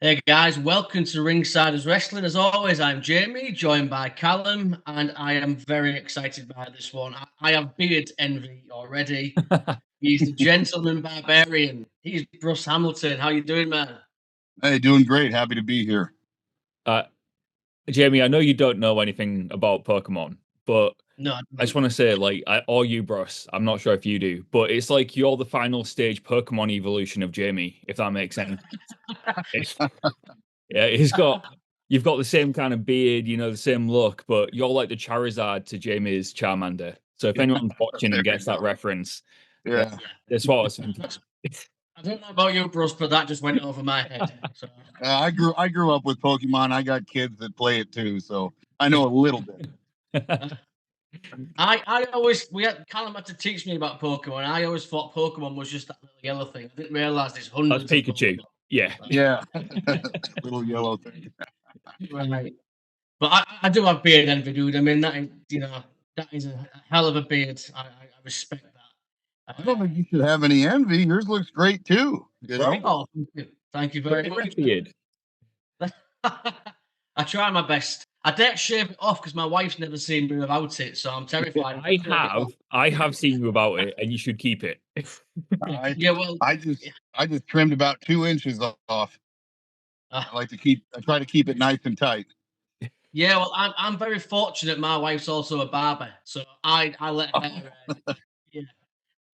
Hey guys, welcome to Ringsiders Wrestling. As always, I'm Jamie, joined by Callum, and I am very excited by this one. I have beard envy already. He's the Gentleman Barbarian. He's Bruss Hamilton. How you doing, man? Hey, doing great. Happy to be here. Uh, Jamie, I know you don't know anything about Pokemon, but No, I just want to say, or you, Bruss, I'm not sure if you do, but it's like you're the final stage Pokemon evolution of Jamie, if that makes sense. Yeah, you've got the same kind of beard, the same look, but you're like the Charizard to Jamie's Charmander. So if anyone's watching and gets that reference, Yeah. that's what I was thinking. I don't know about you, Bruss, but that just went over my head. So. I grew up with Pokemon. I got kids that play it too, so I know a little bit. Callum had to teach me about Pokemon. I always thought Pokemon was just that little yellow thing. I didn't realize there's hundreds. That's Pikachu. Yeah. Little yellow thing. Right. But I do have beard envy, dude. I mean, that is a hell of a beard. I respect that. I don't think you should have any envy. Yours looks great too. Oh, thank you very much. Beard. I try my best. I dare shave it off because my wife's never seen me without it, so I'm terrified. I have seen you about it, and you should keep it. I just trimmed about 2 inches off. I try to keep it nice and tight. Yeah, well, I'm very fortunate. My wife's also a barber, so I let her. Yeah.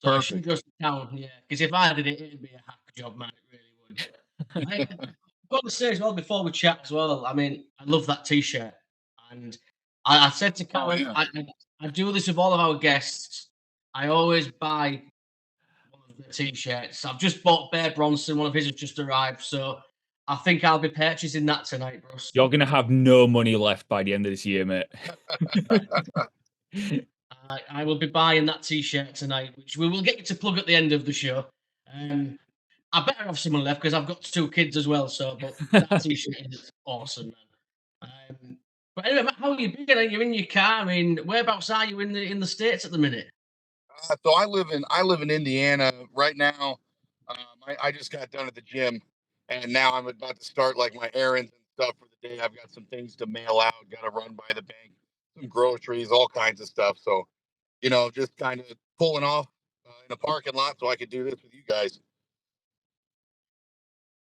So Perfect. she goes to town. Yeah, because if I did it, it'd be a hack job, man. It really would. I've got to say as well before we chat as well. I mean, I love that T-shirt, and I said to Karen, I do this with all of our guests. I always buy one of the T-shirts. I've just bought Bear Bronson. One of his has just arrived, so I think I'll be purchasing that tonight, Bruss. You're gonna have no money left by the end of this year, mate. I will be buying that T-shirt tonight, which we will get you to plug at the end of the show. I better have someone left because I've got 2 kids as well. So, but that T-shirt is awesome, man. But anyway, Matt, how are you been? Are you in your car? I mean, whereabouts are you in the States at the minute? So I live in Indiana right now. I just got done at the gym, and now I'm about to start like my errands and stuff for the day. I've got some things to mail out, got to run by the bank, some groceries, all kinds of stuff. So, just kind of pulling off in a parking lot so I could do this with you guys.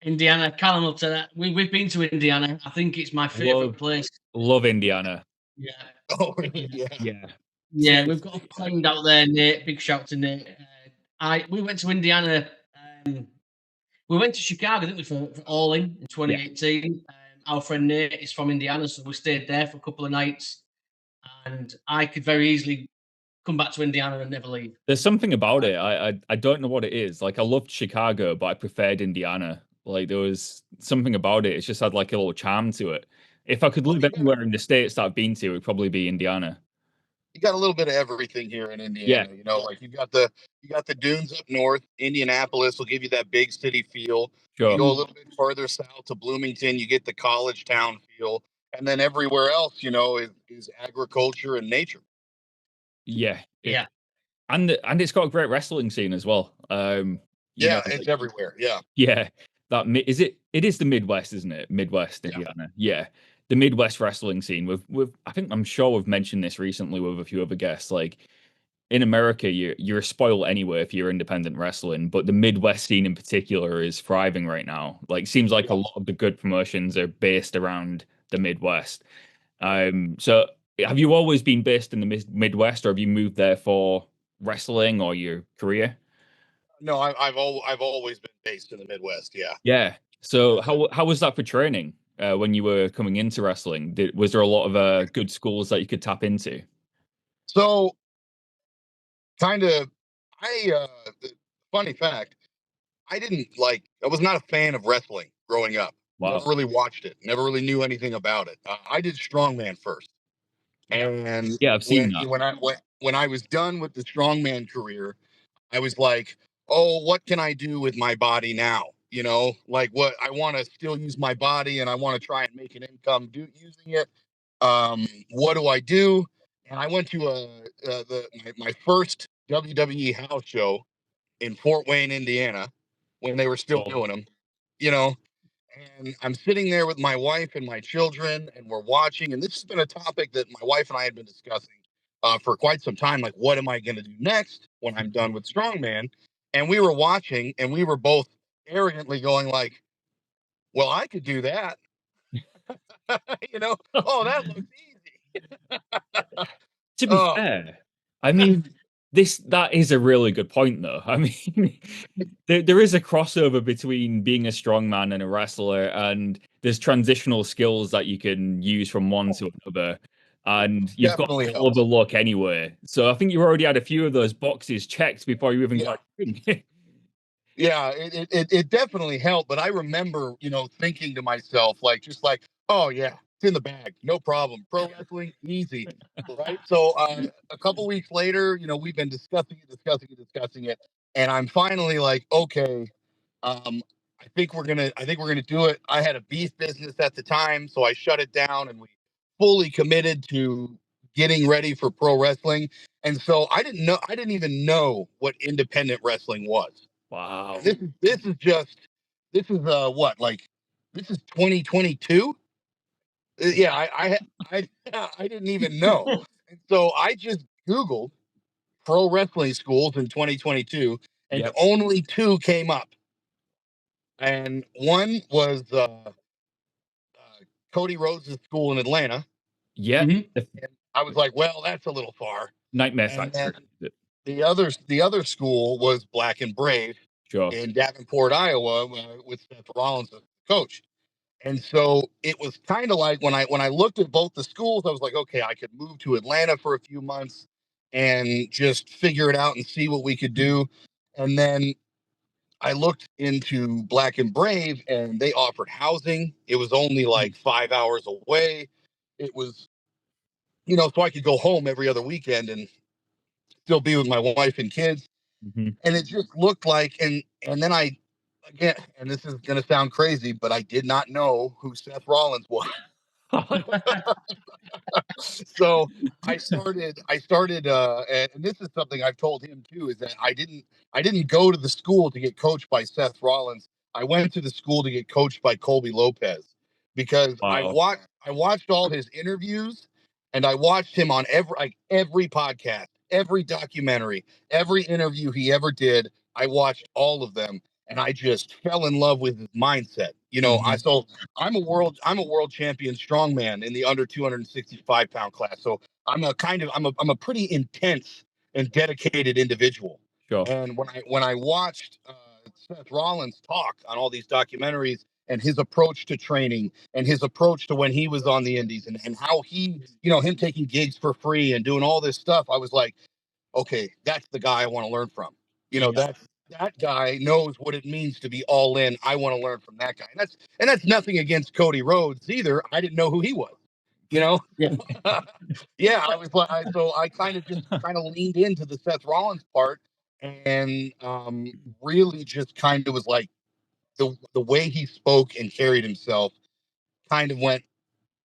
Indiana, Callum will tell that. We've been to Indiana. I think it's my favorite place. Love Indiana. Yeah. Oh, yeah. Yeah, we've got a friend out there, Nate. Big shout to Nate. We went to Indiana. We went to Chicago, didn't we, for All In 2018. Our friend Nate is from Indiana, so we stayed there for a couple of nights. And I could very easily come back to Indiana and never leave. There's something about it. I don't know what it is. Like, I loved Chicago, but I preferred Indiana. Like, there was something about it. It's just had like a little charm to it. If I could live anywhere in the States that I've been to, it would probably be Indiana. You got a little bit of everything here in Indiana. Yeah. Like you got the dunes up north. Indianapolis will give you that big city feel. Sure. You go a little bit further south to Bloomington, you get the college town feel, and then everywhere else, is agriculture and nature. Yeah. Yeah. And it's got a great wrestling scene as well. It's everywhere. Yeah. Yeah. It is the Midwest, isn't it? Midwest Indiana. Yeah. The Midwest wrestling scene. I'm sure we've mentioned this recently with a few other guests. Like, in America, you're spoiled anyway if you're independent wrestling, but the Midwest scene in particular is thriving right now. Like, seems like a lot of the good promotions are based around the Midwest. So have you always been based in the Midwest, or have you moved there for wrestling or your career? No, I've always been based in the Midwest. Yeah. Yeah. So how was that for training when you were coming into wrestling? Was there a lot of good schools that you could tap into? So, funny fact, I was not a fan of wrestling growing up. Wow. Never really watched it. Never really knew anything about it. I did Strongman first. And yeah, I've seen that. When I was done with the Strongman career, I was like, oh, what can I do with my body now? Like what I want to still use my body and I want to try and make an income using it. What do I do? And I went to my first WWE house show in Fort Wayne, Indiana, when they were still doing them, And I'm sitting there with my wife and my children, and we're watching. And this has been a topic that my wife and I had been discussing for quite some time. Like, what am I going to do next when I'm done with Strongman? And we were watching, and we were both arrogantly going like, well, I could do that. Oh, that looks easy. To be fair, I mean, that is a really good point, though. I mean, there is a crossover between being a strongman and a wrestler, and there's transitional skills that you can use from one to another, and you've Definitely got all of the look anyway. So I think you already had a few of those boxes checked before you even got. Yeah, it definitely helped. But I remember, thinking to myself, oh yeah, it's in the bag, no problem. Pro wrestling, easy, right? So a couple weeks later, we've been discussing it, and I'm finally like, okay, I think we're gonna do it. I had a beef business at the time, so I shut it down, and we fully committed to getting ready for pro wrestling. And so I didn't even know what independent wrestling was. Wow. This is what, like, this is 2022. Yeah, I didn't even know. And so I just Googled pro wrestling schools in 2022, and only two came up. And one was Cody Rhodes' school in Atlanta. Yeah. And I was like, well, that's a little far. Nightmare And Factory. the other school was Black and Brave in Davenport, Iowa, with Seth Rollins as coach. And so it was kind of like when I looked at both the schools, I was like, okay, I could move to Atlanta for a few months and just figure it out and see what we could do. And then I looked into Black and Brave, and they offered housing. It was only like 5 hours away. It was, so I could go home every other weekend and still be with my wife and kids. Mm-hmm. And it just looked like, and then again, and this is going to sound crazy, but I did not know who Seth Rollins was. So I started, and this is something I've told him too, is that I didn't go to the school to get coached by Seth Rollins. I went to the school to get coached by Colby Lopez, because I watched all his interviews, and I watched him on every podcast, every documentary, every interview he ever did. I watched all of them, and I just fell in love with his mindset. I'm a world champion strongman in the under 265-pound class. So I'm a pretty intense and dedicated individual. Sure. And when I watched Seth Rollins talk on all these documentaries, and his approach to training, and his approach to when he was on the indies, and how he, him taking gigs for free and doing all this stuff, I was like, okay, that's the guy I want to learn from. That guy knows what it means to be all in. I want to learn from that guy. And that's nothing against Cody Rhodes either. I didn't know who he was. Yeah. Yeah, I was like, so I kind of leaned into the Seth Rollins part, and really just kind of was like, the way he spoke and carried himself kind of went.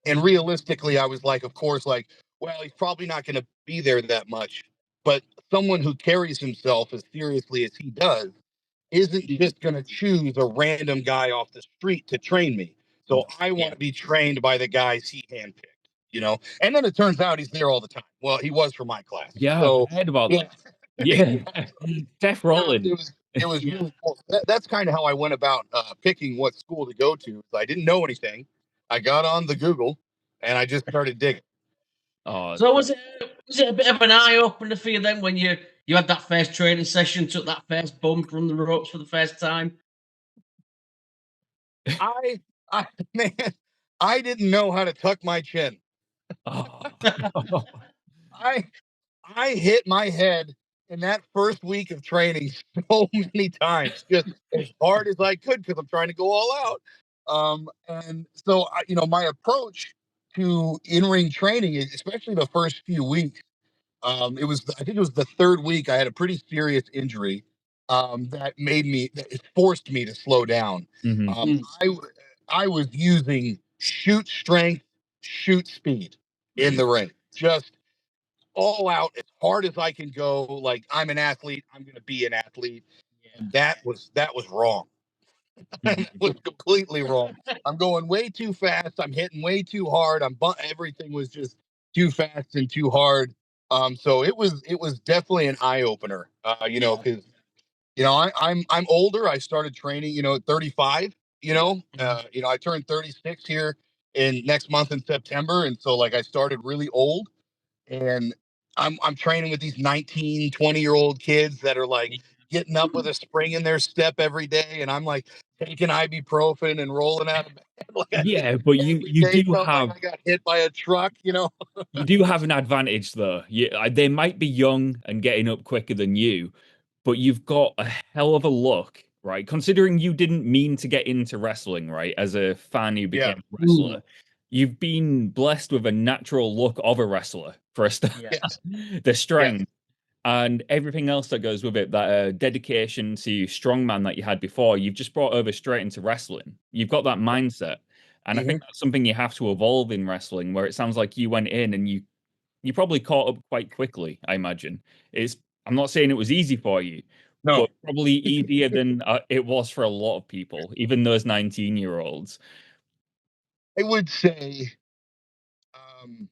And realistically, I was like, of course, like, well, he's probably not going to be there that much. But someone who carries himself as seriously as he does isn't just going to choose a random guy off the street to train me. So I want to be trained by the guys he handpicked. And then it turns out he's there all the time. Well, he was for my class. Yeah, so, I've heard about that. Yeah. Seth Rollins. It was really cool. That's kind of how I went about picking what school to go to. I didn't know anything. I got on the Google, and I just started digging. So was it a bit of an eye opener for you then when you had that first training session, took that first bump from the ropes for the first time? Man, I didn't know how to tuck my chin. I hit my head in that first week of training so many times, just as hard as I could, because I'm trying to go all out. And so, my approach to in-ring training is, especially the first few weeks, I think it was the third week, I had a pretty serious injury that forced me to slow down. I was using shoot strength, shoot speed in the ring, just all out as hard as I can go. Like, I'm an athlete, I'm going to be an athlete. And that was wrong. That was completely wrong. I'm going way too fast. I'm hitting way too hard. Everything was just too fast and too hard. So it was definitely an eye opener. Because I'm older. I started training, at 35. I turned 36 here in next month in September, and so like I started really old, and I'm training with these 19, 20-year-old kids that are like getting up with a spring in their step every day, and I'm like taking ibuprofen and rolling out of bed. Yeah, but you Day do felt have like I got hit by a truck. you do have an advantage though. They might be young and getting up quicker than you, but you've got a hell of a look, right? Considering you didn't mean to get into wrestling, right? As a fan who Yeah. became a wrestler, you've been blessed with a natural look of a wrestler for a start. Yeah. The strength and everything else that goes with it, that dedication to strongman that you had before, you've just brought over straight into wrestling. You've got that mindset. And I think that's something you have to evolve in wrestling, where it sounds like you went in and you probably caught up quite quickly, I imagine. I'm not saying it was easy for you, No, but probably easier than it was for a lot of people, even those 19-year-olds. I would say um,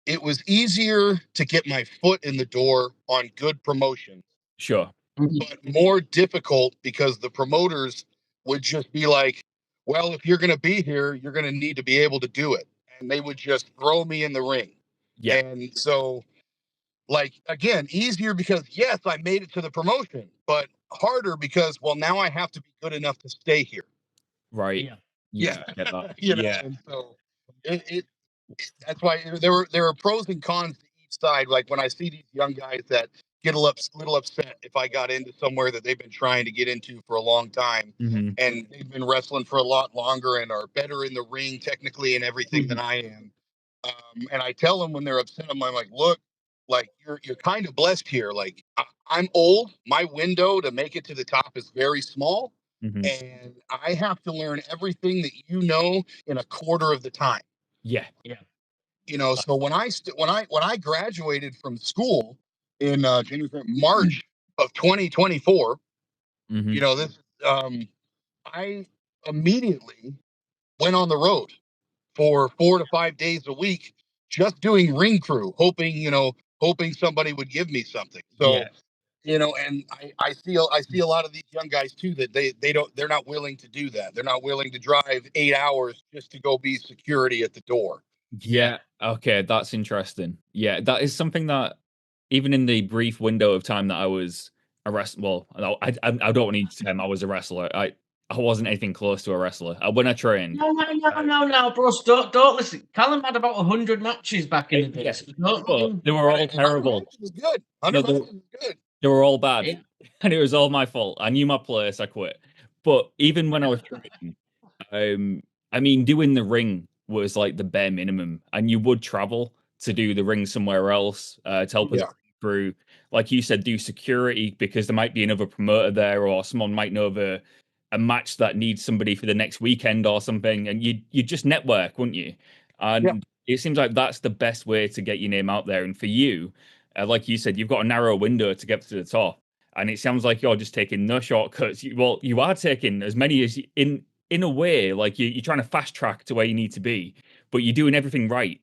it was easier to get my foot in the door on good promotions, Sure. but more difficult because the promoters would just be like, well, if you're going to be here, you're going to need to be able to do it. And they would just throw me in the ring. Yeah. And so, like, again, easier because, yes, I made it to the promotion, but harder because, well, now I have to be good enough to stay here. Right. Yeah. Yeah. I get that. And so it that's why there are pros and cons to each side. Like when I see these young guys that get a little upset if I got into somewhere that they've been trying to get into for a long time, Mhm. and they've been wrestling for a lot longer and are better in the ring technically and everything than I am. And I tell them when they're upset, I'm like, look, like you're kind of blessed here. Like I'm old. My window to make it to the top is very small, Mhm. and I have to learn everything that you know in a quarter of the time. Yeah. Yeah. So when I graduated from school in March of 2024, Mhm. this I immediately went on the road for 4 to 5 days a week, just doing ring crew, hoping somebody would give me something. So Yeah. and I see a lot of these young guys too that they're not willing to do that. They're not willing to drive 8 hours just to go be security at the door. Yeah. Okay, that's interesting. Yeah, that is something that even in the brief window of time that I was a wrestler, well, no, I don't need to say I was a wrestler. I wasn't anything close to a wrestler. When I trained, No, bros. Don't listen. Callum had about 100 matches back in the day. yeah, So don't but even. they were all 100 terrible. matches is good. No, 100 matches is good. they were all bad, Yeah. and it was all my fault. I knew my place. I quit. But even when I was training, I mean, doing the ring was like the bare minimum, and you would travel to do the ring somewhere else to help us Yeah. through, like you said, do security because there might be another promoter there, or someone might know of a match that needs somebody for the next weekend or something, and you just network, wouldn't you? Yeah. And it seems like that's the best way to get your name out there. And for you, like you said, you've got a narrow window to get to the top. And it sounds like you're just taking no shortcuts. You are taking as many as in a way, like you're trying to fast track to where you need to be, but you're doing everything right.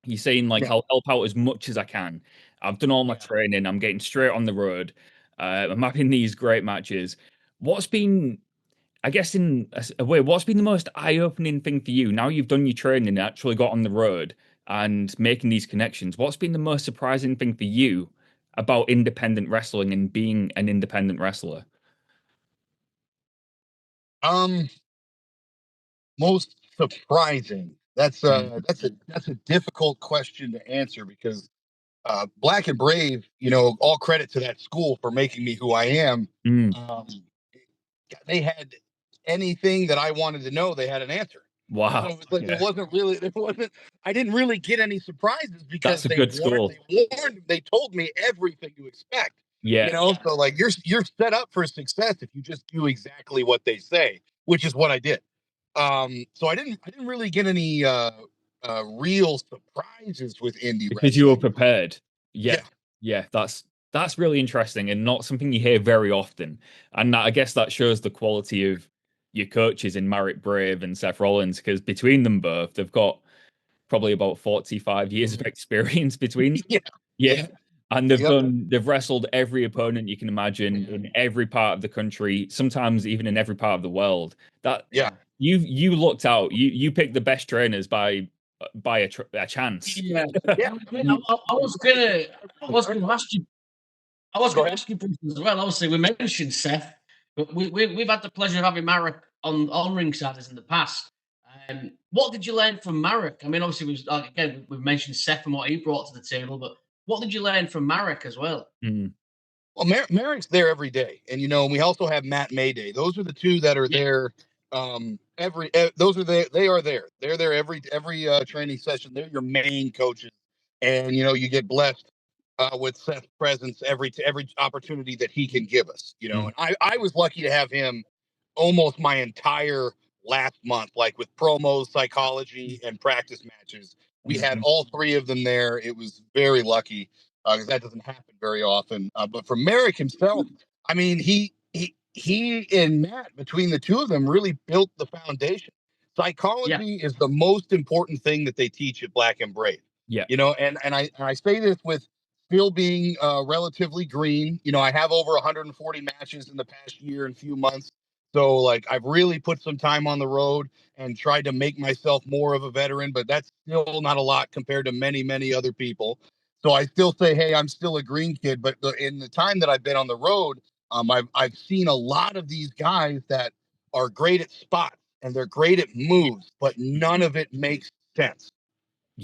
You're saying like Yeah. I'll help out as much as I can. I've done all my Yeah. training. I'm getting straight on the road. I'm having these great matches. What's been, I guess, in a way, what's been the most eye-opening thing for you now you've done your training and actually got on the road and making these connections? What's been the most surprising thing for you about independent wrestling and being an independent wrestler? Um, Most surprising. That's a difficult question to answer because Black and Brave, all credit to that school for making me who I am. Mm, Um, they had anything that I wanted to know, they had an answer. So wow. it's like Yeah. there wasn't I didn't really get any surprises because That's a good school. they told me everything to expect. Yeah. So like you're set up for success if you just do exactly what they say, which is what I did. So I didn't really get any real surprises with indie Because you were wrestling. prepared. Yeah. Yeah. Yeah. That's really interesting and not something you hear very often. And I guess that shows the quality of your coaches in Marek Brave and Seth Rollins, because between them both, they've got probably about 45 years of experience between them. Yeah. And they've wrestled every opponent you can imagine in every part of the country, sometimes even in every part of the world. That you looked out. You picked the best trainers by a chance. Yeah. I mean, I was gonna ask you. I was going to ask you as well. Obviously, we mentioned Seth, but we've had the pleasure of having Marek on ringsiders in the past. What did you learn from Marek? I mean, obviously, we've mentioned Seth and what he brought to the table, but what did you learn from Marek as well? Well, Marek's there every day, and we also have Matt Mayday. Those are the two that are there. They are there. They're there every training session. They're your main coaches, and you get blessed with Seth's presence every opportunity that he can give us. And I was lucky to have him almost my entire last month, like with promos, psychology, and practice matches. We had all three of them there. It was very lucky because that doesn't happen very often. But for Marek himself, I mean, he and Matt, between the two of them, really built the foundation. Psychology is the most important thing that they teach at Black and Brave. And I say this with still being relatively green. I have over 140 matches in the past year and few months. So, like, I've really put some time on the road and tried to make myself more of a veteran, but that's still not a lot compared to many, many other people. So I still say, hey, I'm still a green kid. But in the time that I've been on the road, I've seen a lot of these guys that are great at spots and they're great at moves, but none of it makes sense.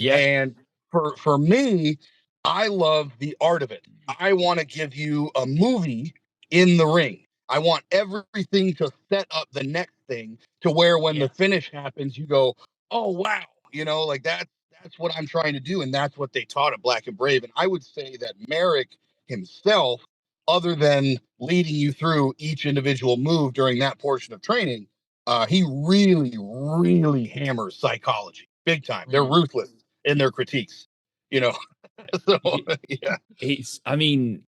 And for me, I love the art of it. I want to give you a movie in the ring. I want everything to set up the next thing to where when the finish happens, you go, oh, wow. Like that's what I'm trying to do. And that's what they taught at Black and Brave. And I would say that Marek himself, other than leading you through each individual move during that portion of training, he really, really hammers psychology big time. They're ruthless in their critiques, So, I mean,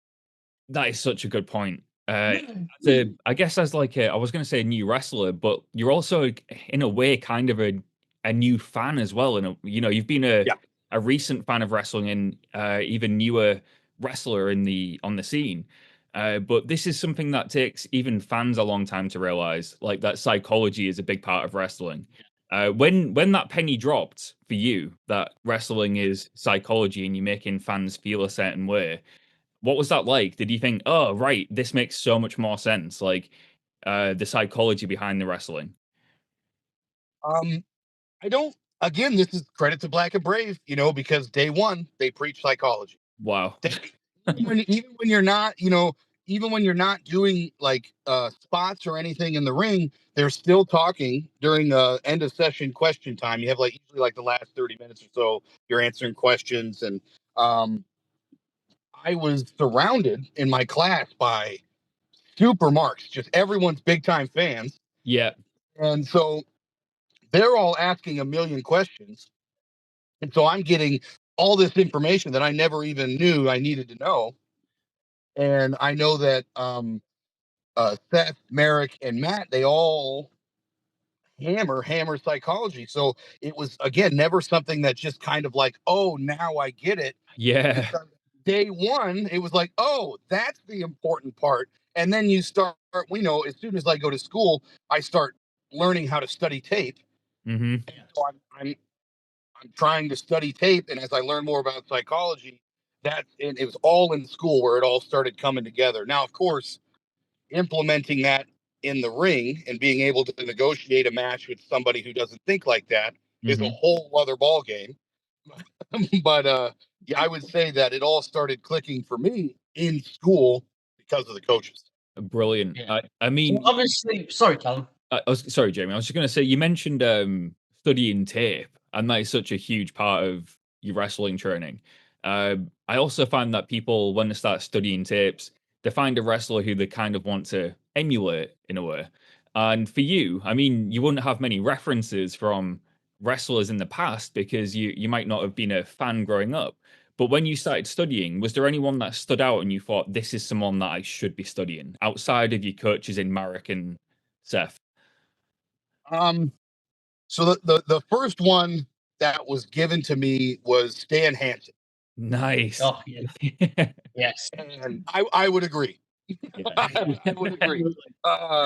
that is such a good point. I guess as like I was going to say a new wrestler, but you're also in a way kind of a new fan as well. And you've been a recent fan of wrestling and even newer wrestler on the scene. But this is something that takes even fans a long time to realize, like that psychology is a big part of wrestling. When that penny dropped for you, that wrestling is psychology and you're making fans feel a certain way, what was that like? Did you think, oh, right, this makes so much more sense? Like the psychology behind the wrestling. I don't. Again, this is credit to Black and Brave, because day one they preach psychology. Wow. Even when you're not, even when you're not doing like spots or anything in the ring, they're still talking during the end of session question time. You have usually the last 30 minutes or so, you're answering questions. And I was surrounded in my class by super marks, just everyone's big time fans. Yeah. And so they're all asking a million questions. And so I'm getting all this information that I never even knew I needed to know. And I know that Seth, Marek, and Matt, they all hammer psychology. So it was, again, never something that just kind of like, oh, now I get it. Yeah. Day one, it was like, oh, that's the important part. And then you start, as soon as I go to school, I start learning how to study tape. And so I'm trying to study tape. And as I learn more about psychology, it was all in school where it all started coming together. Now, of course, implementing that in the ring and being able to negotiate a match with somebody who doesn't think like that is a whole other ball game. But I would say that it all started clicking for me in school because of the coaches. Brilliant. Yeah. I mean, well, obviously, sorry, Callum. Sorry, Jamie. I was just going to say, you mentioned studying tape, and that is such a huge part of your wrestling training. I also find that people, when they start studying tapes, they find a wrestler who they kind of want to emulate in a way. And for you, I mean, you wouldn't have many references from wrestlers in the past because you might not have been a fan growing up. But when you started studying, was there anyone that stood out and you thought, this is someone that I should be studying outside of your coaches in Marek and Seth? So the first one that was given to me was Stan Hansen. Nice. Oh, yeah. Yes. And I would agree. Yeah. I would agree.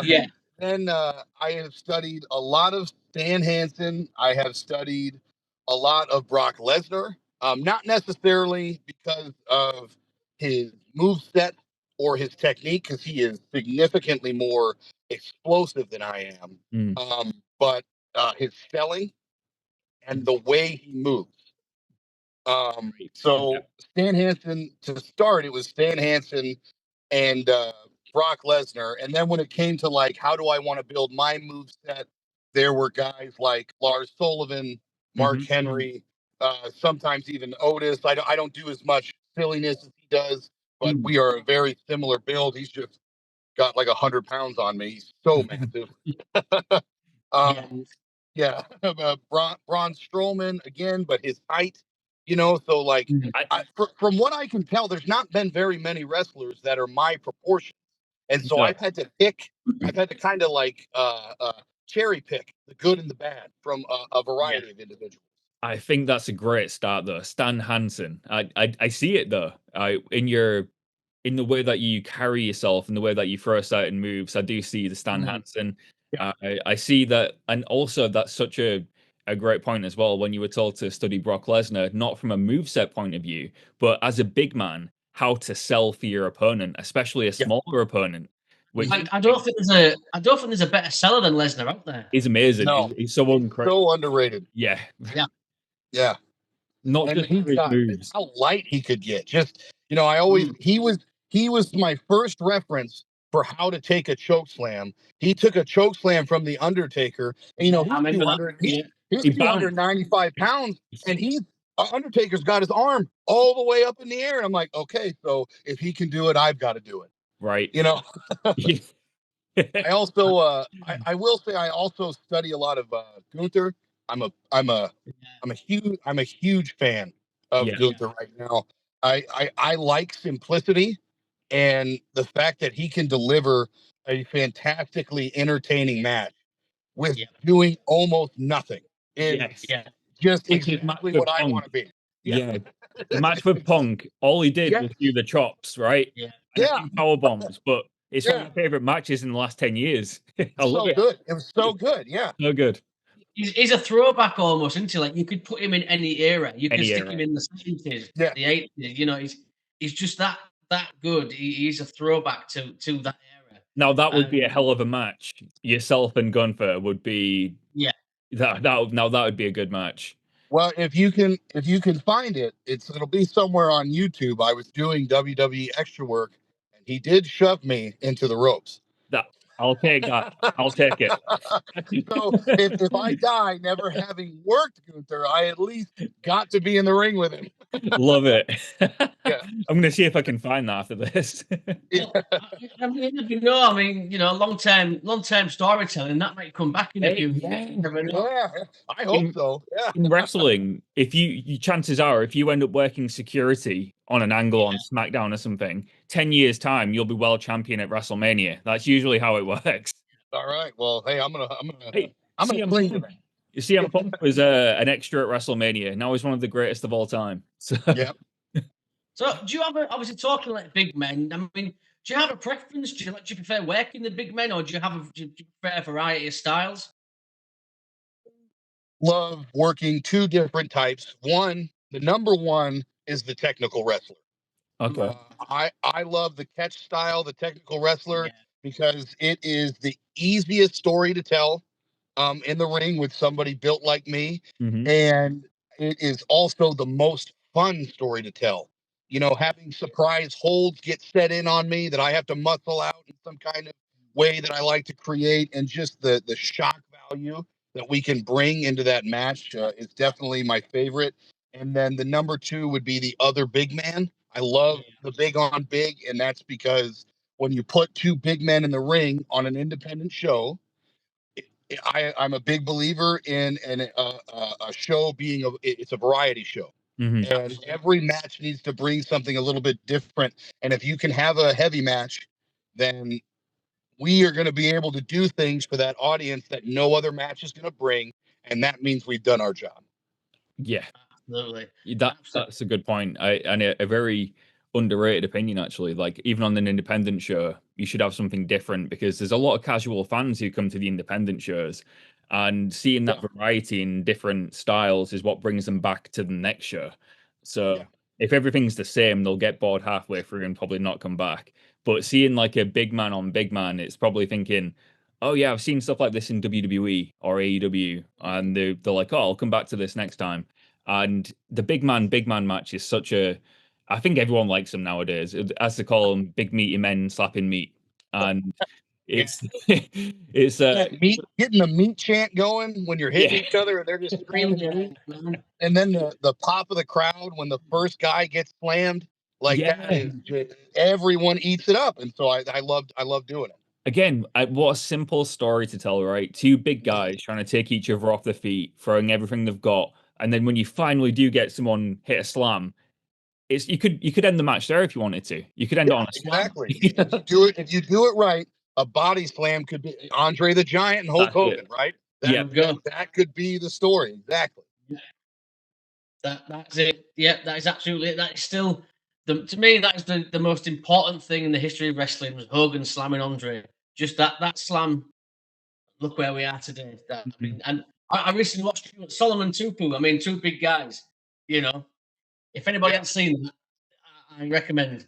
Yeah. Then I have studied a lot of Stan Hansen. I have studied a lot of Brock Lesnar. Not necessarily because of his move set or his technique, because he is significantly more explosive than I am. But his selling and the way he moves. So Stan Hansen, to start, it was Stan Hansen and Brock Lesnar. And then when it came to like, how do I want to build my move set? There were guys like Lars Sullivan, Mark Henry, sometimes even Otis. I don't do as much silliness as he does, but we are a very similar build. He's just got like 100 pounds on me. He's so massive. Yeah, Braun Strowman again, but his height, so like from what I can tell, there's not been very many wrestlers that are my proportions. And so I've had to kind of like cherry pick the good and the bad from a variety of individuals. I think that's a great start though. Stan Hansen. I see it though. In the way that you carry yourself and the way that you throw certain moves. I do see the Stan Hansen. I see that, and also that's such a great point as well when you were told to study Brock Lesnar, not from a moveset point of view, but as a big man, how to sell for your opponent, especially a smaller opponent. Which I don't think there's a better seller than Lesnar out there. He's amazing. No, he's so incredible. So underrated. Yeah. Not and just how light he could get. Just I always he was my first reference for how to take a choke slam. He took a choke slam from the Undertaker, and he's 295 pounds, and Undertaker's got his arm all the way up in the air. And I'm like, okay, so if he can do it, I've got to do it. Right. I also I will say I also study a lot of Gunther. I'm a huge fan of Gunther right now. I like simplicity and the fact that he can deliver a fantastically entertaining match with doing almost nothing. Just exactly what I want to be. The match with Punk, all he did was do the chops, right? And a few power bombs, but it's one of my favorite matches in the last 10 years. I love it. Good. It was so good. Yeah. So good. He's a throwback almost, isn't he? Like you could put him in any era. You could stick him in the 70s, the 80s. He's just that good. He's a throwback to that era. Now that would be a hell of a match. Yourself and Gunther would be that would be a good match. Well, if you can find it, it'll be somewhere on YouTube. I was doing WWE extra work, and he did shove me into the ropes. I'll take that. I'll take it. So if I die never having worked Gunther, I at least got to be in the ring with him. Love it. I'm going to see if I can find that after this. I mean, long-term storytelling, that might come back in a few years. I hope so. Yeah. In wrestling, if you chances are, if you end up working security on an angle on SmackDown or something, 10 years time, you'll be world champion at WrestleMania. That's usually how it works. All right. Well, hey, I'm gonna cling to that. You see, CM Punk was an extra at WrestleMania. Now he's one of the greatest of all time. So. Yeah. So, do you have obviously talking like big men? I mean, do you have a preference? Do you prefer working the big men, or do you prefer a variety of styles? Love working two different types. The number one is the technical wrestler. Okay. I love the catch style, the technical wrestler, because it is the easiest story to tell in the ring with somebody built like me. And it is also the most fun story to tell. Having surprise holds get set in on me that I have to muscle out in some kind of way that I like to create, and just the shock value that we can bring into that match is definitely my favorite. And then the number two would be the other big man. I love the big on big, and that's because when you put two big men in the ring on an independent show, I'm a big believer in a show being it's a variety show. And every match needs to bring something a little bit different. And if you can have a heavy match, then we are going to be able to do things for that audience that no other match is going to bring, and that means we've done our job. Yeah, Absolutely. that's a good point. And a very underrated opinion, actually. Like, even on an independent show, you should have something different, because there's a lot of casual fans who come to the independent shows, and seeing that variety in different styles is what brings them back to the next show. So if everything's the same, they'll get bored halfway through and probably not come back. But seeing like a big man on big man, it's probably thinking, oh yeah, I've seen stuff like this in WWE or AEW, and they're like, oh, I'll come back to this next time. And the big man match is such a, I think everyone likes them nowadays. As they call them, big meaty men slapping meat. And it's it's getting the meat chant going when you're hitting each other and they're just screaming meat. And then the pop of the crowd when the first guy gets slammed, like that is just, everyone eats it up. And so I love doing it. Again, what a simple story to tell, right? Two big guys trying to take each other off their feet, throwing everything they've got, and then when you finally do get someone hit a slam, it's you could end the match there if you wanted to. You could end it on a slam. Exactly. If you do it right, a body slam could be Andre the Giant and Hulk Hogan, right? That could be the story. Exactly. That's it. Yeah, that is absolutely it. That is still to me, that is the most important thing in the history of wrestling, was Hogan slamming Andre. Just that slam. Look where we are today. I mean, and I recently watched Solomon Tupu. I mean, two big guys. You know, if anybody hasn't seen that, I recommend.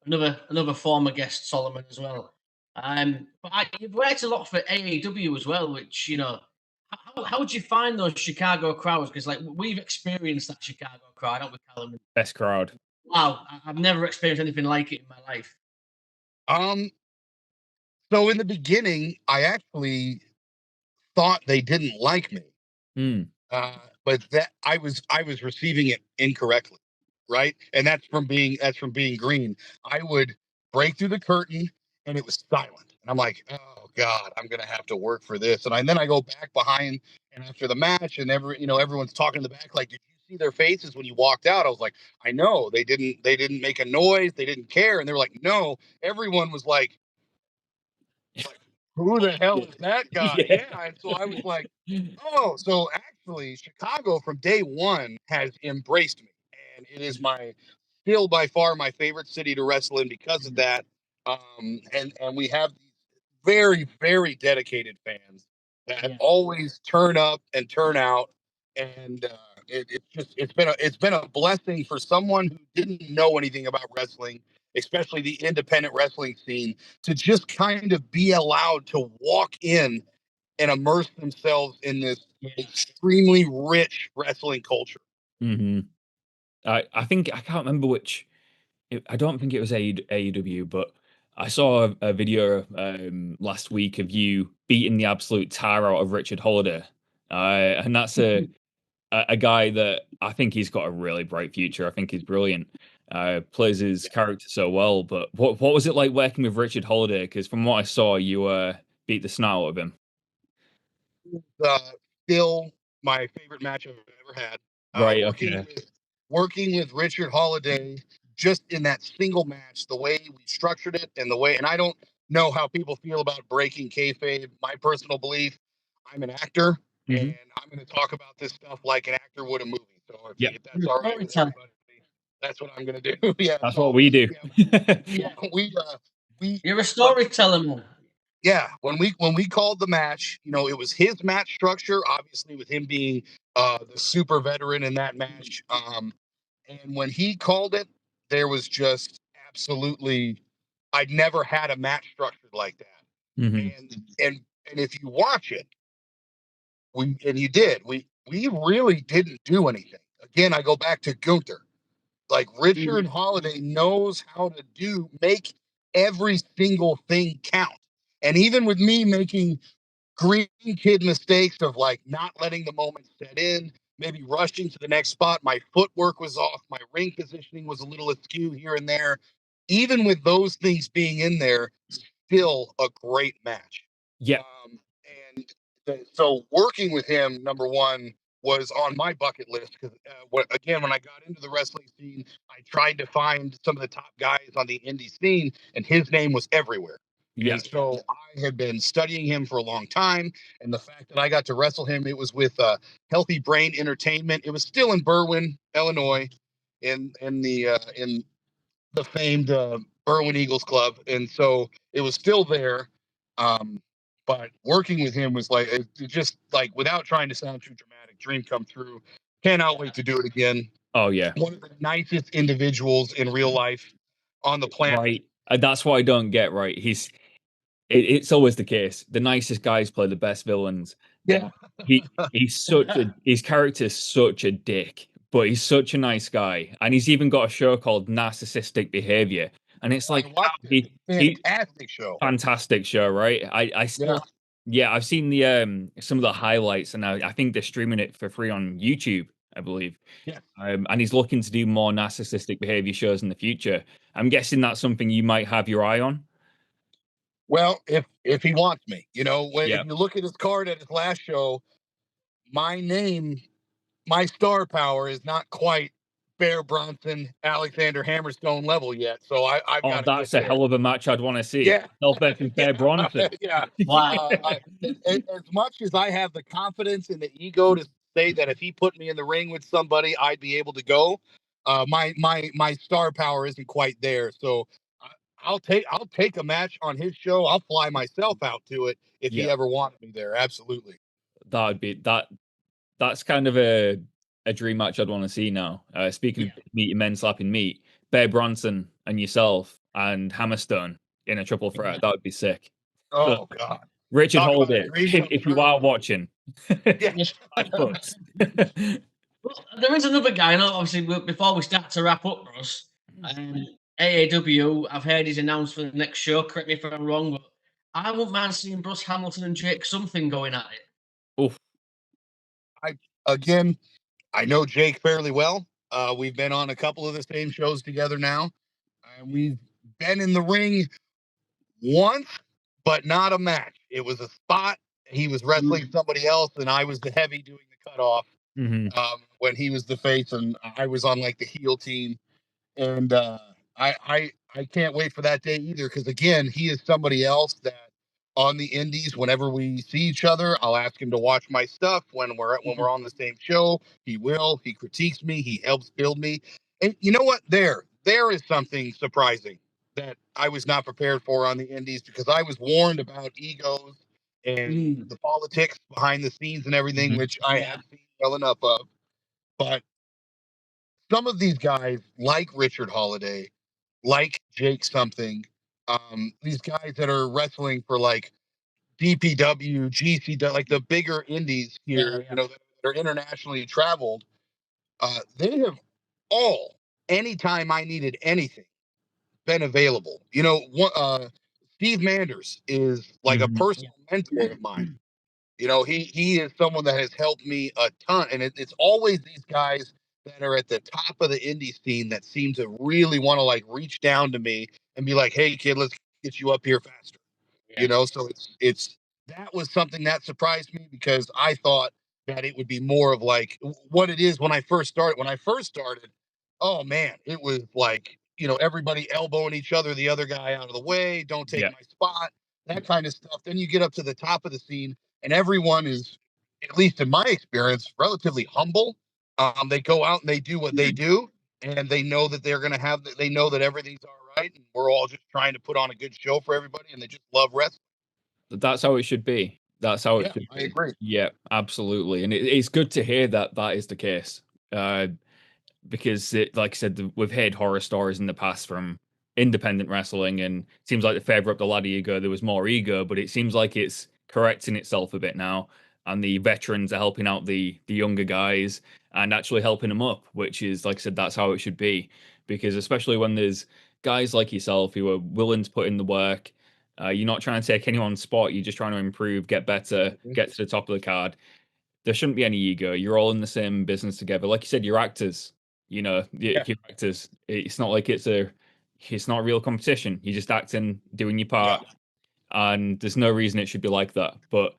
Another former guest, Solomon, as well. But you've worked a lot for AEW as well, which, you know, how would you find those Chicago crowds? Because like we've experienced that Chicago crowd, haven't we, Callum? Best crowd. Wow, I've never experienced anything like it in my life. So in the beginning, I actually thought they didn't like me, but that I was receiving it incorrectly, right? And that's from being green. I would break through the curtain and it was silent, and I'm like, oh God, I'm gonna have to work for this. And then I go back behind, and after the match, and everyone's talking in the back, like, did you see their faces when you walked out? I was like, I know they didn't make a noise, they didn't care, and they were like, no, everyone was like, who the hell is that guy? Yeah. And so I was like, oh, so actually Chicago from day one has embraced me. And it is still by far my favorite city to wrestle in because of that. And we have these very, very dedicated fans that always turn up and turn out. And it's been a blessing for someone who didn't know anything about wrestling, especially the independent wrestling scene, to just kind of be allowed to walk in and immerse themselves in this extremely rich wrestling culture. I think I can't remember which. I don't think it was AEW, but I saw a video last week of you beating the absolute tar out of Richard Holliday, and that's a guy that I think he's got a really bright future. I think he's brilliant. Plays his character so well. But what was it like working with Richard Holliday? Because from what I saw, you beat the snot out of him. Still my favorite match I've ever had. Right. Working with Richard Holliday, just in that single match, the way we structured it, and I don't know how people feel about breaking kayfabe. My personal belief, I'm an actor, and I'm going to talk about this stuff like an actor would a movie. So if that's all right with everybody, that's what I'm going to do. That's what we do. You're a storyteller, man. Yeah, when we called the match, it was his match structure, obviously with him being the super veteran in that match. And when he called it, there was just absolutely, I'd never had a match structured like that. And if you watch it, we really didn't do anything. Again, I go back to Gunther. Like, Richard Holliday knows how to make every single thing count. And even with me making green kid mistakes of like not letting the moment set in, maybe rushing to the next spot, my footwork was off, my ring positioning was a little askew here and there. Even with those things being in there, still a great match. Yeah. So working with him, number one, was on my bucket list because, again, when I got into the wrestling scene, I tried to find some of the top guys on the indie scene, and his name was everywhere. Yeah. And so I had been studying him for a long time. And the fact that I got to wrestle him, it was with Healthy Brain Entertainment. It was still in Berwyn, Illinois, in the famed Berwyn Eagles Club. And so it was still there. But working with him was like, it just like, without trying to sound too dramatic, dream come true. Cannot wait to do it again. Oh yeah. One of the nicest individuals in real life on the planet. Right. That's what I don't get, right? It's always the case. The nicest guys play the best villains. Yeah. His character's such a dick, but he's such a nice guy. And he's even got a show called Narcissistic Behavior. And it's like fantastic show. Fantastic show, right? I still I've seen the some of the highlights, and I think they're streaming it for free on YouTube, I believe. Yeah. And he's looking to do more narcissistic behavior shows in the future. I'm guessing that's something you might have your eye on. Well, if he wants me, if you look at his card at his last show, my star power is not quite Bear Bronson, Alexander Hammerstone level yet. So I've got. That's a hell of a match I'd want to see. Yeah, versus Bear Bronson. Yeah. Wow. As much as I have the confidence and the ego to say that if he put me in the ring with somebody, I'd be able to go. My star power isn't quite there. So I'll take a match on his show. I'll fly myself out to it if he ever wants me there. Absolutely. That's kind of a dream match I'd want to see now. Speaking of meat men slapping meat, Bear Bronson and yourself and Hammerstone in a triple threat. That would be sick. Oh God. Richard Holliday, if you are watching. Well, there is another guy, obviously, before we start to wrap up, Russ. AAW, I've heard he's announced for the next show. Correct me if I'm wrong, but I wouldn't mind seeing Bruss Hamilton and Jake something going at it. Oof. I know Jake fairly well. We've been on a couple of the same shows together now. And we've been in the ring once, but not a match. It was a spot. He was wrestling somebody else, and I was the heavy doing the cutoff when he was the face, and I was on like the heel team. And I can't wait for that day either, because again, he is somebody else that on the indies, whenever we see each other, I'll ask him to watch my stuff when we're on the same show. He critiques me, he helps build me. And you know what? There is something surprising that I was not prepared for on the indies, because I was warned about egos and the politics behind the scenes and everything, which I have seen well enough of. But some of these guys, like Richard Holliday, like Jake something, these guys that are wrestling for like DPW, GCW, like the bigger indies here, that are internationally traveled, they have all, anytime I needed anything, been available. Steve Manders is like a personal mentor of mine. He is someone that has helped me a ton, and it's always these guys that are at the top of the indie scene that seem to really want to like reach down to me and be like, "Hey, kid, let's get you up here faster." So it's that was something that surprised me, because I thought that it would be more of like what it is when I first started. When I first started, oh man, it was like, everybody elbowing each other, the other guy out of the way, don't take my spot, that kind of stuff. Then you get up to the top of the scene, and everyone is, at least in my experience, relatively humble. They go out and they do what they do, and they know that they know that everything's all right, and we're all just trying to put on a good show for everybody, and they just love wrestling. That's how it should be. That's how it should be. I agree. Yeah, absolutely. And it's good to hear that is the case. Because like I said, we've heard horror stories in the past from independent wrestling, and it seems like the further up the ladder you go, there was more ego, but it seems like it's correcting itself a bit now, and the veterans are helping out the younger guys and actually helping them up, which is, like I said, that's how it should be. Because especially when there's guys like yourself who are willing to put in the work, you're not trying to take anyone's spot, you're just trying to improve, get better, get to the top of the card. There shouldn't be any ego. You're all in the same business together. Like you said, you're actors. You're actors. It's not like it's not a real competition. You're just acting, doing your part, and there's no reason it should be like that. But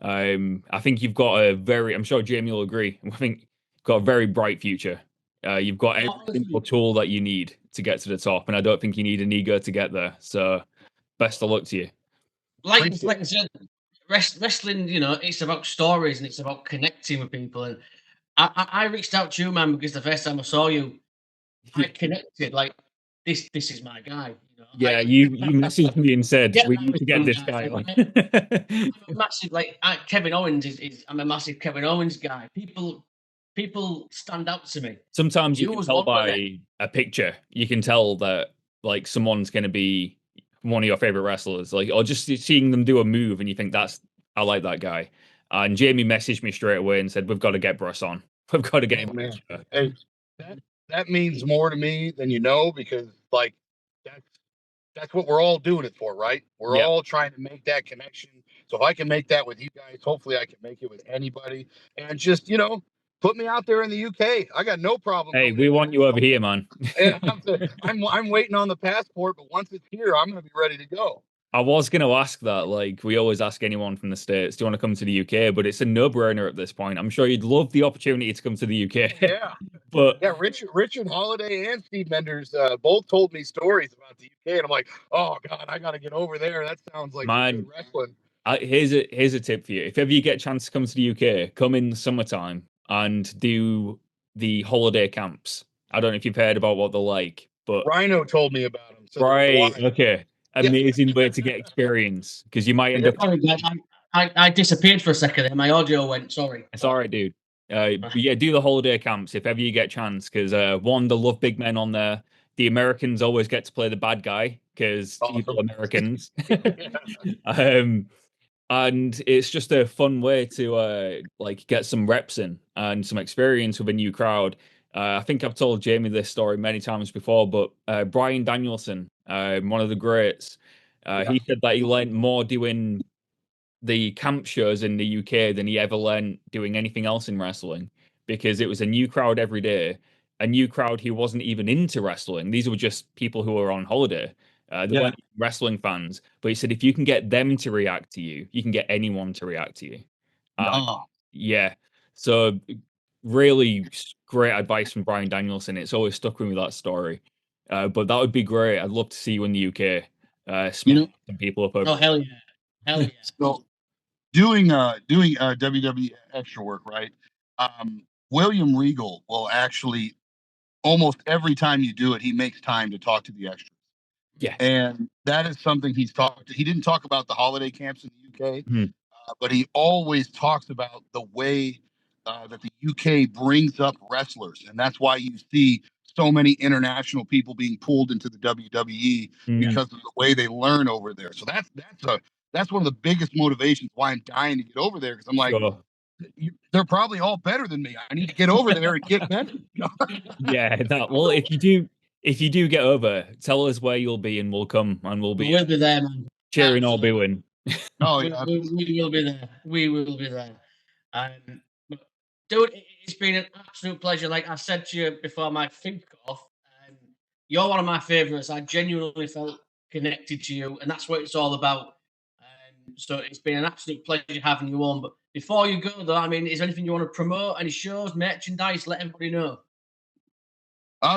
I think you've got I'm sure Jamie will agree. I think you've got a very bright future. You've got every single tool that you need to get to the top, and I don't think you need an ego to get there. So, best of luck to you. like Appreciate I said, wrestling, you know, it's about stories and it's about connecting with people. And I reached out to you, man, because the first time I saw you, I connected. Like this is my guy. You know, Yeah, you messaged me and said yeah, we I need was to get young this guy. guy on. I'm a massive Kevin Owens is I'm a massive Kevin Owens guy. People stand out to me. Sometimes you You can was tell one of them. by a picture. You can tell that like someone's going to be one of your favorite wrestlers, like or just seeing them do a move, and you think I like that guy. And Jamie messaged me straight away and said, "We've got to get Bruss on. We've got to get him." man. Hey, that means more to me than you know, because like that's what we're all doing it for, right? We're Yeah. all trying to make that connection. So if I can make that with you guys, hopefully I can make it with anybody. And just, put me out there in the UK. I got no problem. Hey, we want you over here, man. And I'm waiting on the passport, but once it's here, I'm going to be ready to go. I was going to ask that. Like, we always ask anyone from the States, do you want to come to the UK? But it's a no-brainer at this point. I'm sure you'd love the opportunity to come to the UK. Yeah. But yeah, Richard Holliday and Steve Menders both told me stories about the UK, and I'm like, oh God, I got to get over there. That sounds like some good wrestling. Here's a tip for you. If ever you get a chance to come to the UK, come in the summertime and do the holiday camps. I don't know if you've heard about what they're like, but Rhino told me about them. So right, okay, yeah. amazing way to get experience because you might end up. Sorry, guys, I disappeared for a second there. My audio went. Sorry. It's all right, dude. But yeah, do the holiday camps if ever you get a chance because one, they love big men on there. The Americans always get to play the bad guy because evil Americans. um, and it's just a fun way to like get some reps in and some experience with a new crowd. I think I've told Jamie this story many times before, but Bryan Danielson, one of the greats, he said that he learned more doing the camp shows in the UK than he ever learned doing anything else in wrestling because it was a new crowd every day, a new crowd who wasn't even into wrestling. These were just people who were on holiday. They weren't wrestling fans. But he said if you can get them to react to you, you can get anyone to react to you. Oh, Yeah. So really great advice from Bryan Danielson. It's always stuck with me that story. But that would be great. I'd love to see you in the UK. Smash some people up over. oh hell yeah, hell yeah. So doing WWE extra work, right? William Regal will actually almost every time you do it, he makes time to talk to the extras. Yeah. And that is something he didn't talk about the holiday camps in the UK, but he always talks about the way that the UK brings up wrestlers. And that's why you see so many international people being pulled into the WWE because of the way they learn over there. So that's one of the biggest motivations why I'm dying to get over there, because I'm like, they're probably all better than me. I need to get over there and get better. Yeah, well, if you do get over, tell us where you'll be and we'll come and we'll be We'll be there, man. cheering or booing. Oh We yeah. will be there. We will be there. But dude, it's been an absolute pleasure. Like I said to you before my thing cut off, you're one of my favorites. I genuinely felt connected to you, and that's what it's all about. So it's been an absolute pleasure having you on. But before you go, though, I mean, is there anything you want to promote? Any shows, merchandise? Let everybody know.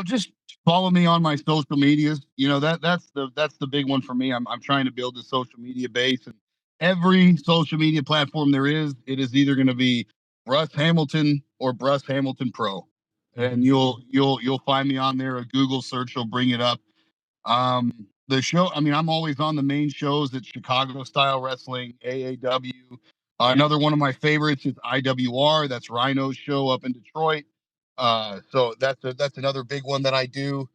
Just follow me on my social medias. That's the big one for me. I'm trying to build a social media base, and every social media platform there is, it is either going to be Bruss Hamilton or Bruss Hamilton Pro, and you'll find me on there. A Google search will bring it up. The show, I mean, I'm always on the main shows at Chicago Style Wrestling, AAW. Another one of my favorites is IWR. That's Rhino's show up in Detroit. So that's another big one that I do.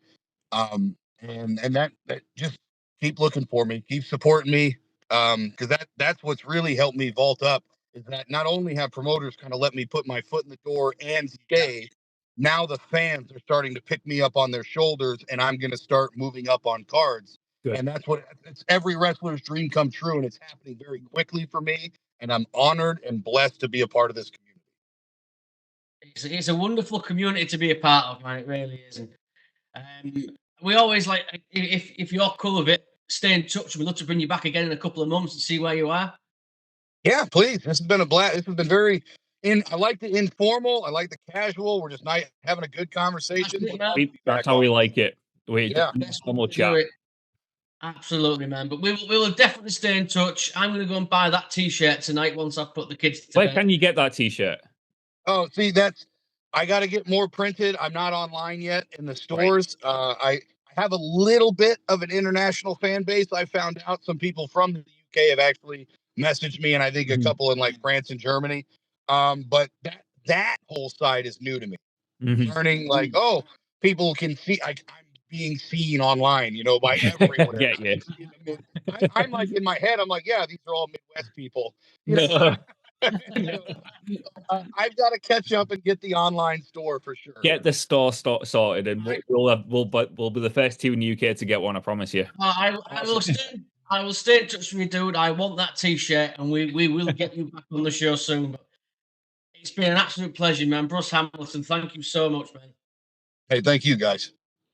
And that just keep looking for me, keep supporting me. Because that's what's really helped me vault up, is that not only have promoters kind of let me put my foot in the door and stay, now the fans are starting to pick me up on their shoulders, and I'm going to start moving up on cards. Good. And it's every wrestler's dream come true, and it's happening very quickly for me. And I'm honored and blessed to be a part of this community. It's a wonderful community to be a part of, man. It really is. And we always like, if you're cool with it, stay in touch. We'd love to bring you back again in a couple of months and see where you are. Yeah, please. This has been a blast. This has been very I like the informal. I like the casual. We're just having a good conversation. That's how we like it. Yeah. Normal chat. Absolutely, man. But we will definitely stay in touch. I'm going to go and buy that T-shirt tonight once I've put the kids to Where bed. can you get that T-shirt? Oh, see, I got to get more printed. I'm not online yet in the stores. I have a little bit of an international fan base. I found out some people from the UK have actually messaged me, and I think a couple in like France and Germany. But that whole side is new to me. Learning like, oh, people can see. I'm being seen online, by everywhere. Get you. I'm like in my head. I'm like, yeah, these are all Midwest people. I've got to catch up and get the online store for sure. Get the store sorted, and we'll be the first two in the UK to get one. I promise you. I will stay in touch with you, dude. I want that T-shirt, and we will get you back on the show soon. But it's been an absolute pleasure, man. Bruss Hamilton, thank you so much, man. Hey, thank you, guys.